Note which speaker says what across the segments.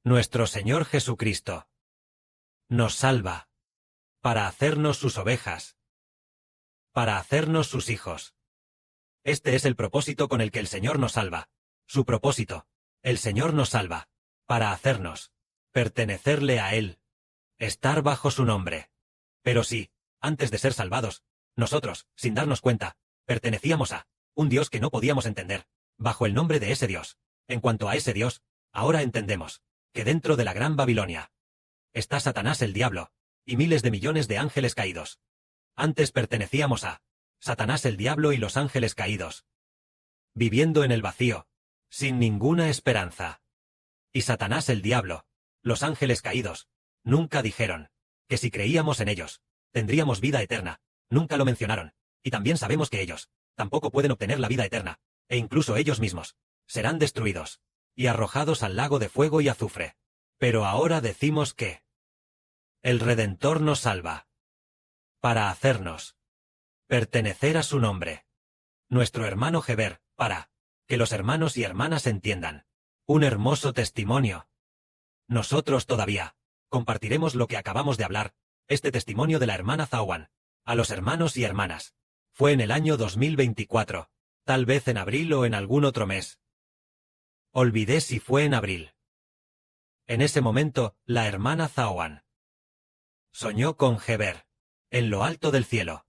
Speaker 1: Nuestro Señor Jesucristo nos salva para hacernos sus ovejas, para hacernos sus hijos. Este es el propósito con el que el Señor nos salva. Su propósito. El Señor nos salva para hacernos pertenecerle a Él, estar bajo su nombre. Pero sí, antes de ser salvados, nosotros, sin darnos cuenta, pertenecíamos a un Dios que no podíamos entender, bajo el nombre de ese Dios. En cuanto a ese Dios, ahora entendemos que dentro de la gran Babilonia está Satanás el diablo, y miles de millones de ángeles caídos. Antes pertenecíamos a Satanás el diablo y los ángeles caídos, viviendo en el vacío, sin ninguna esperanza. Y Satanás el diablo, los ángeles caídos, nunca dijeron que si creíamos en ellos, tendríamos vida eterna. Nunca lo mencionaron. Y también sabemos que ellos tampoco pueden obtener la vida eterna, e incluso ellos mismos serán destruidos y arrojados al lago de fuego y azufre. Pero ahora decimos que el Redentor nos salva para hacernos pertenecer a su nombre. Nuestro hermano Heber, para que los hermanos y hermanas entiendan. Un hermoso testimonio. Nosotros todavía compartiremos lo que acabamos de hablar, este testimonio de la hermana Zawan, a los hermanos y hermanas. Fue en el año 2024, tal vez en abril o en algún otro mes. Olvidé si fue en abril. En ese momento, la hermana Zawan soñó con Heber, en lo alto del cielo.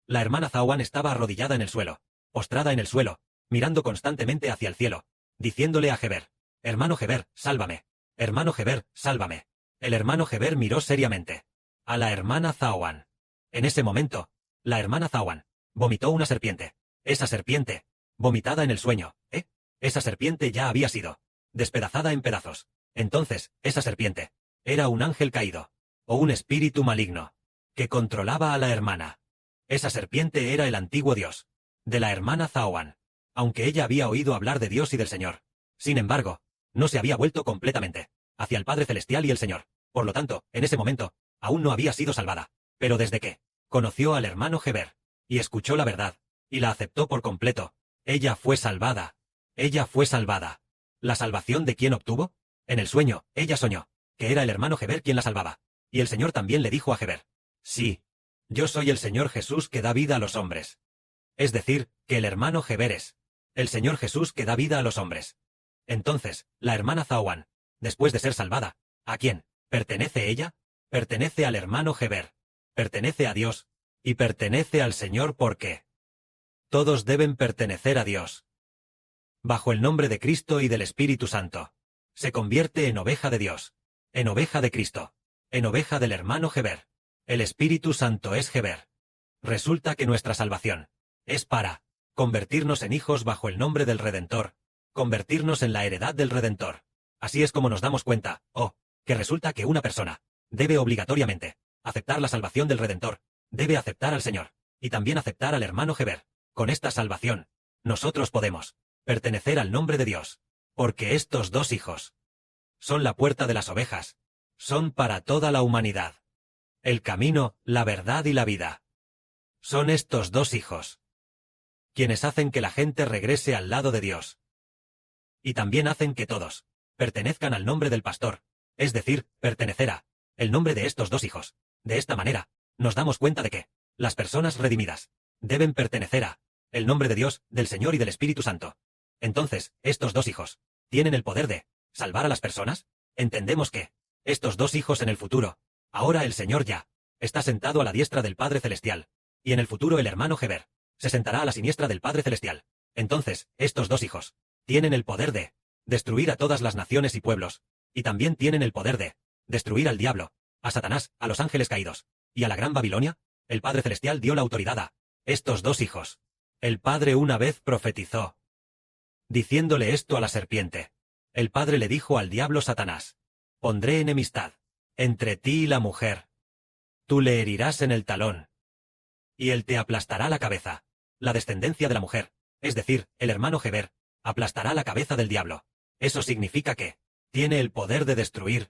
Speaker 1: La hermana Zawan estaba arrodillada en el suelo, postrada en el suelo, mirando constantemente hacia el cielo, diciéndole a Heber: hermano Heber, sálvame. Hermano Heber, sálvame. El hermano Heber miró seriamente a la hermana Zawan. En ese momento, la hermana Zawan vomitó una serpiente. Esa serpiente, vomitada en el sueño, esa serpiente ya había sido despedazada en pedazos. Entonces, esa serpiente era un ángel caído, o un espíritu maligno, que controlaba a la hermana. Esa serpiente era el antiguo Dios de la hermana Zawan, aunque ella había oído hablar de Dios y del Señor. Sin embargo, no se había vuelto completamente hacia el Padre Celestial y el Señor. Por lo tanto, en ese momento, aún no había sido salvada. Pero desde que conoció al hermano Heber, y escuchó la verdad, y la aceptó por completo, ella fue salvada. Ella fue salvada. ¿La salvación de quién obtuvo? En el sueño, ella soñó que era el hermano Heber quien la salvaba. Y el Señor también le dijo a Heber: sí, yo soy el Señor Jesús que da vida a los hombres. Es decir, que el hermano Heber es el Señor Jesús que da vida a los hombres. Entonces, la hermana Zawan, después de ser salvada, ¿a quién pertenece ella? Pertenece al hermano Heber, pertenece a Dios, y pertenece al Señor porque todos deben pertenecer a Dios. Bajo el nombre de Cristo y del Espíritu Santo, se convierte en oveja de Dios, en oveja de Cristo, en oveja del hermano Heber. El Espíritu Santo es Heber. Resulta que nuestra salvación es para convertirnos en hijos bajo el nombre del Redentor, convertirnos en la heredad del Redentor. Así es como nos damos cuenta, que resulta que una persona debe obligatoriamente aceptar la salvación del Redentor, debe aceptar al Señor, y también aceptar al hermano Heber. Con esta salvación, nosotros podemos pertenecer al nombre de Dios, porque estos dos hijos son la puerta de las ovejas, son para toda la humanidad. El camino, la verdad y la vida. Son estos dos hijos quienes hacen que la gente regrese al lado de Dios. Y también hacen que todos pertenezcan al nombre del pastor, es decir, pertenecer a el nombre de estos dos hijos. De esta manera, nos damos cuenta de que las personas redimidas deben pertenecer a el nombre de Dios, del Señor y del Espíritu Santo. Entonces, estos dos hijos tienen el poder de salvar a las personas. Entendemos que estos dos hijos en el futuro, ahora el Señor ya está sentado a la diestra del Padre Celestial, y en el futuro el hermano Heber se sentará a la siniestra del Padre Celestial. Entonces, estos dos hijos tienen el poder de destruir a todas las naciones y pueblos, y también tienen el poder de destruir al diablo, a Satanás, a los ángeles caídos, y a la gran Babilonia. El Padre Celestial dio la autoridad a estos dos hijos. El Padre una vez profetizó, diciéndole esto a la serpiente. El Padre le dijo al diablo Satanás: pondré enemistad entre ti y la mujer. Tú le herirás en el talón, y él te aplastará la cabeza. La descendencia de la mujer, es decir, el hermano Heber, aplastará la cabeza del diablo. Eso significa que tiene el poder de destruir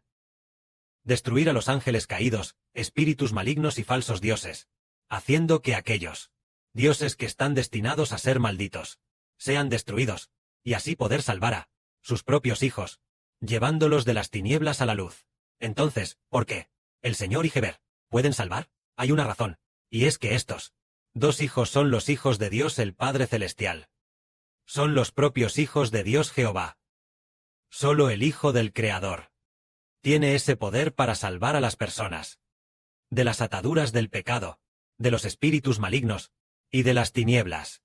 Speaker 1: a los ángeles caídos, espíritus malignos y falsos dioses, haciendo que aquellos dioses que están destinados a ser malditos sean destruidos, y así poder salvar a sus propios hijos, llevándolos de las tinieblas a la luz. Entonces, ¿por qué? ¿El Señor y Heber pueden salvar? Hay una razón, y es que estos dos hijos son los hijos de Dios el Padre Celestial. Son los propios hijos de Dios Jehová. Solo el Hijo del Creador tiene ese poder para salvar a las personas de las ataduras del pecado, de los espíritus malignos y de las tinieblas.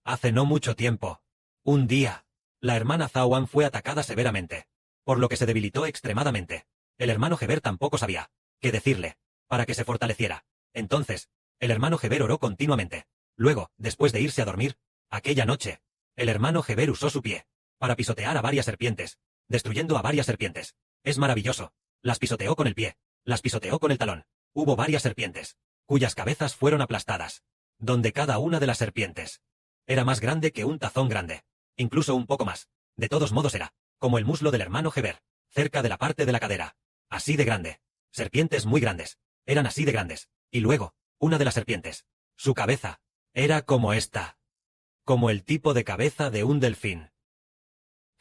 Speaker 1: Hace no mucho tiempo, un día, la hermana Zawan fue atacada severamente, por lo que se debilitó extremadamente. El hermano Heber tampoco sabía qué decirle para que se fortaleciera. Entonces, el hermano Heber oró continuamente. Luego, después de irse a dormir, aquella noche, el hermano Heber usó su pie para pisotear a varias serpientes, destruyendo a varias serpientes. Es maravilloso. Las pisoteó con el pie, las pisoteó con el talón. Hubo varias serpientes, cuyas cabezas fueron aplastadas, donde cada una de las serpientes era más grande que un tazón grande, incluso un poco más. De todos modos era como el muslo del hermano Heber, cerca de la parte de la cadera. Así de grande. Serpientes muy grandes. Eran así de grandes. Y luego, una de las serpientes, su cabeza, era como esta. Como el tipo de cabeza de un delfín.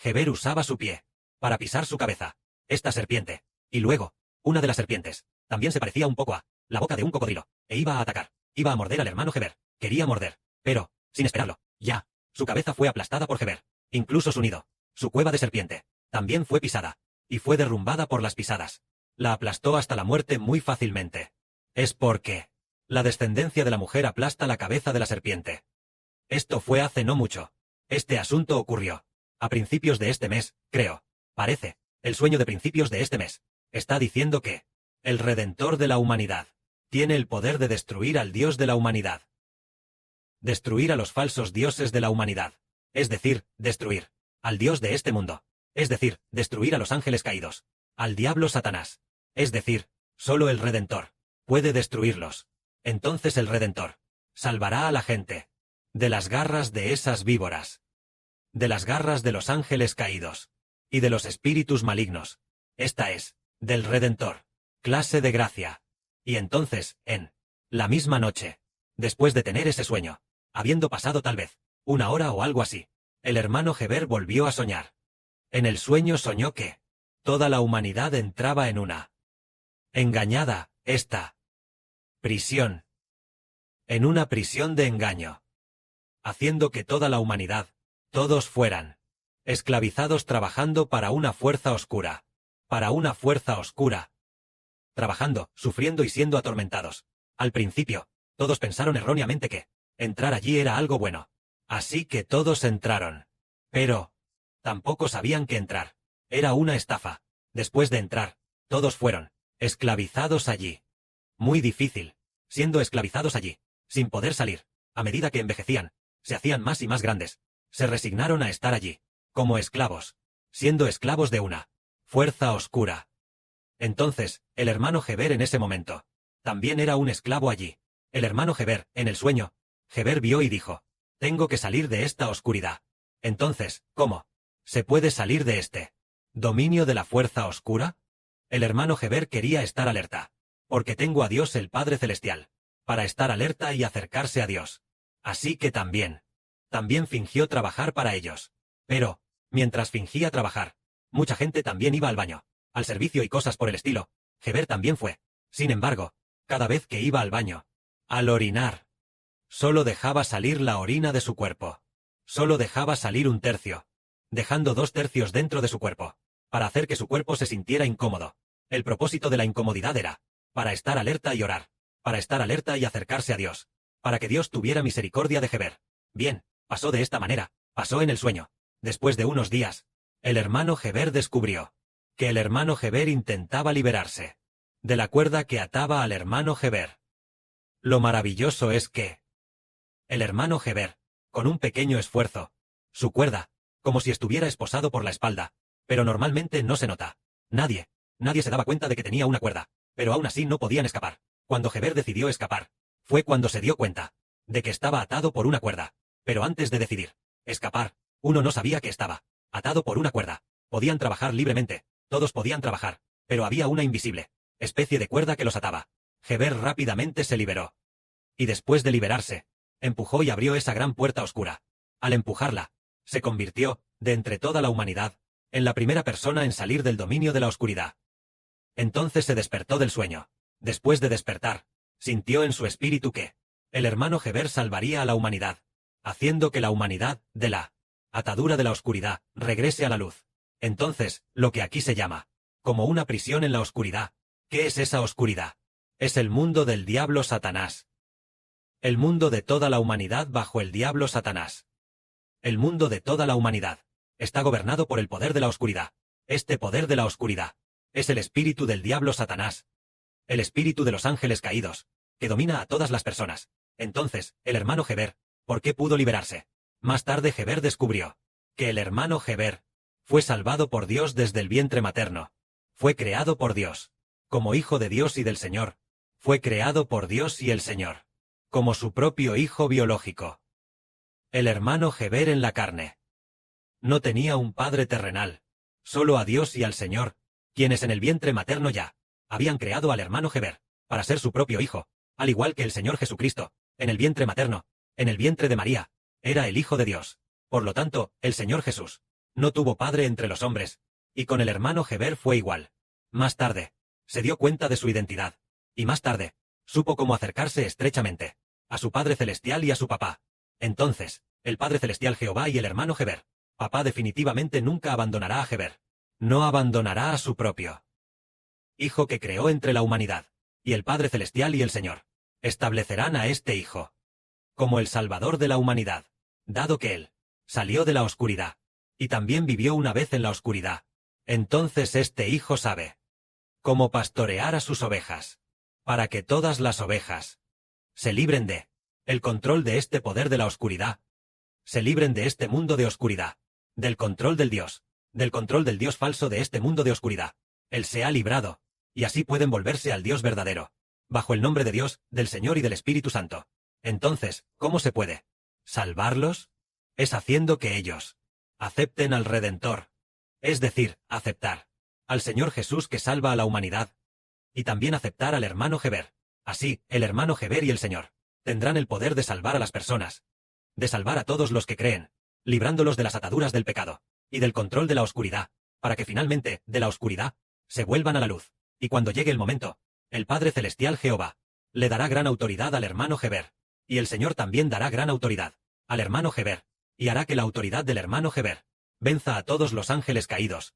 Speaker 1: Heber usaba su pie para pisar su cabeza, esta serpiente. Y luego, una de las serpientes, también se parecía un poco a la boca de un cocodrilo, e iba a atacar. Iba a morder al hermano Heber. Quería morder. Pero, sin esperarlo, ya, su cabeza fue aplastada por Heber. Incluso su nido, su cueva de serpiente, también fue pisada. Y fue derrumbada por las pisadas. La aplastó hasta la muerte muy fácilmente. Es porque la descendencia de la mujer aplasta la cabeza de la serpiente. Esto fue hace no mucho. Este asunto ocurrió a principios de este mes, creo. Parece, el sueño de principios de este mes. Está diciendo que el Redentor de la humanidad tiene el poder de destruir al Dios de la humanidad. Destruir a los falsos dioses de la humanidad. Es decir, destruir al Dios de este mundo. Es decir, destruir a los ángeles caídos. Al diablo Satanás. Es decir, solo el Redentor puede destruirlos. Entonces el Redentor salvará a la gente de las garras de esas víboras, de las garras de los ángeles caídos y de los espíritus malignos. Esta es, del Redentor, clase de gracia. Y entonces, en la misma noche, después de tener ese sueño, habiendo pasado tal vez una hora o algo así, el hermano Heber volvió a soñar. En el sueño soñó que toda la humanidad entraba en una engañada, esta prisión. En una prisión de engaño. Haciendo que toda la humanidad, todos fueran esclavizados trabajando para una fuerza oscura. Para una fuerza oscura. Trabajando, sufriendo y siendo atormentados. Al principio, todos pensaron erróneamente que entrar allí era algo bueno. Así que todos entraron. Pero tampoco sabían que entrar era una estafa. Después de entrar, todos fueron esclavizados allí. Muy difícil, siendo esclavizados allí, sin poder salir. A medida que envejecían, se hacían más y más grandes. Se resignaron a estar allí, como esclavos, siendo esclavos de una fuerza oscura. Entonces, el hermano Heber en ese momento también era un esclavo allí. El hermano Heber, en el sueño, Heber vio y dijo: tengo que salir de esta oscuridad. Entonces, ¿cómo se puede salir de este dominio de la fuerza oscura? El hermano Heber quería estar alerta, porque tengo a Dios el Padre Celestial, para estar alerta y acercarse a Dios. Así que también fingió trabajar para ellos. Pero, mientras fingía trabajar, mucha gente también iba al baño, al servicio y cosas por el estilo. Heber también fue. Sin embargo, cada vez que iba al baño, al orinar, solo dejaba salir la orina de su cuerpo. Solo dejaba salir un tercio, dejando 2/3 dentro de su cuerpo, para hacer que su cuerpo se sintiera incómodo. El propósito de la incomodidad era para estar alerta y orar, para estar alerta y acercarse a Dios, para que Dios tuviera misericordia de Heber. Bien, pasó de esta manera, pasó en el sueño. Después de unos días, el hermano Heber descubrió que el hermano Heber intentaba liberarse de la cuerda que ataba al hermano Heber. Lo maravilloso es que el hermano Heber, con un pequeño esfuerzo, su cuerda, como si estuviera esposado por la espalda, pero normalmente no se nota. Nadie se daba cuenta de que tenía una cuerda, pero aún así no podían escapar. Cuando Heber decidió escapar, fue cuando se dio cuenta de que estaba atado por una cuerda. Pero antes de decidir escapar, uno no sabía que estaba atado por una cuerda. Podían trabajar libremente, todos podían trabajar, pero había una invisible especie de cuerda que los ataba. Heber rápidamente se liberó. Y después de liberarse, empujó y abrió esa gran puerta oscura. Al empujarla, se convirtió, de entre toda la humanidad, en la primera persona en salir del dominio de la oscuridad. Entonces se despertó del sueño. Después de despertar, sintió en su espíritu que el hermano Heber salvaría a la humanidad, haciendo que la humanidad, de la atadura de la oscuridad, regrese a la luz. Entonces, lo que aquí se llama como una prisión en la oscuridad. ¿Qué es esa oscuridad? Es el mundo del diablo Satanás. El mundo de toda la humanidad bajo el diablo Satanás. El mundo de toda la humanidad está gobernado por el poder de la oscuridad. Este poder de la oscuridad es el espíritu del diablo Satanás, el espíritu de los ángeles caídos, que domina a todas las personas. Entonces, el hermano Heber, ¿por qué pudo liberarse? Más tarde Heber descubrió que el hermano Heber fue salvado por Dios desde el vientre materno. Fue creado por Dios, como hijo de Dios y del Señor. Fue creado por Dios y el Señor, como su propio hijo biológico. El hermano Heber en la carne no tenía un padre terrenal, solo a Dios y al Señor, quienes en el vientre materno ya habían creado al hermano Heber para ser su propio hijo, al igual que el Señor Jesucristo, en el vientre materno, en el vientre de María, era el Hijo de Dios. Por lo tanto, el Señor Jesús no tuvo padre entre los hombres, y con el hermano Heber fue igual. Más tarde, se dio cuenta de su identidad, y más tarde, supo cómo acercarse estrechamente a su Padre Celestial y a su papá. Entonces, el Padre Celestial Jehová y el hermano Heber, papá definitivamente nunca abandonará a Heber. No abandonará a su propio Hijo que creó entre la humanidad, y el Padre Celestial y el Señor establecerán a este Hijo como el Salvador de la humanidad, dado que Él salió de la oscuridad, y también vivió una vez en la oscuridad. Entonces este Hijo sabe cómo pastorear a sus ovejas, para que todas las ovejas se libren de el control de este poder de la oscuridad, se libren de este mundo de oscuridad, del control del Dios falso de este mundo de oscuridad. Él se ha librado, y así pueden volverse al Dios verdadero, bajo el nombre de Dios, del Señor y del Espíritu Santo. Entonces, ¿cómo se puede salvarlos? Es haciendo que ellos acepten al Redentor, es decir, aceptar al Señor Jesús que salva a la humanidad, y también aceptar al hermano Heber. Así, el hermano Heber y el Señor tendrán el poder de salvar a las personas, de salvar a todos los que creen, librándolos de las ataduras del pecado y del control de la oscuridad, para que finalmente, de la oscuridad, se vuelvan a la luz. Y cuando llegue el momento, el Padre Celestial Jehová le dará gran autoridad al hermano Heber, y el Señor también dará gran autoridad al hermano Heber, y hará que la autoridad del hermano Heber venza a todos los ángeles caídos,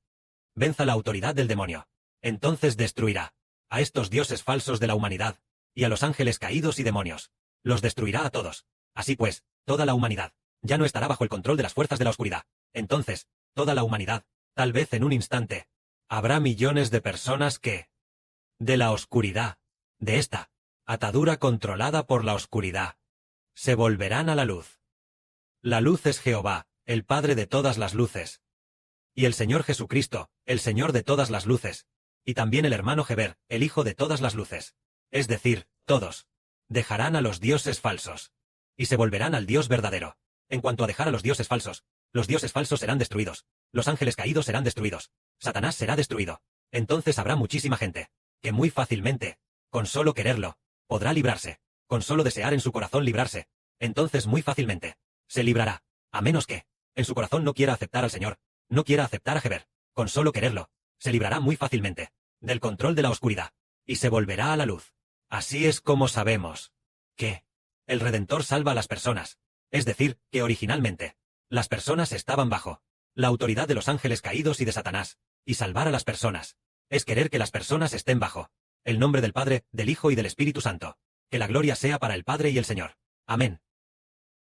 Speaker 1: venza la autoridad del demonio. Entonces destruirá a estos dioses falsos de la humanidad, y a los ángeles caídos y demonios. Los destruirá a todos. Así pues, toda la humanidad ya no estará bajo el control de las fuerzas de la oscuridad. Entonces, toda la humanidad, tal vez en un instante, habrá millones de personas que, de la oscuridad, de esta atadura controlada por la oscuridad, se volverán a la luz. La luz es Jehová, el Padre de todas las luces, y el Señor Jesucristo, el Señor de todas las luces, y también el hermano Heber, el Hijo de todas las luces. Es decir, todos dejarán a los dioses falsos y se volverán al Dios verdadero. En cuanto a dejar a los dioses falsos serán destruidos, los ángeles caídos serán destruidos, Satanás será destruido. Entonces habrá muchísima gente que muy fácilmente, con solo quererlo, podrá librarse, con solo desear en su corazón librarse. Entonces muy fácilmente se librará, a menos que en su corazón no quiera aceptar al Señor, no quiera aceptar a Heber, con solo quererlo, se librará muy fácilmente del control de la oscuridad y se volverá a la luz. Así es como sabemos que el Redentor salva a las personas, es decir, que originalmente las personas estaban bajo la autoridad de los ángeles caídos y de Satanás, y salvar a las personas es querer que las personas estén bajo el nombre del Padre, del Hijo y del Espíritu Santo. Que la gloria sea para el Padre y el Señor. Amén.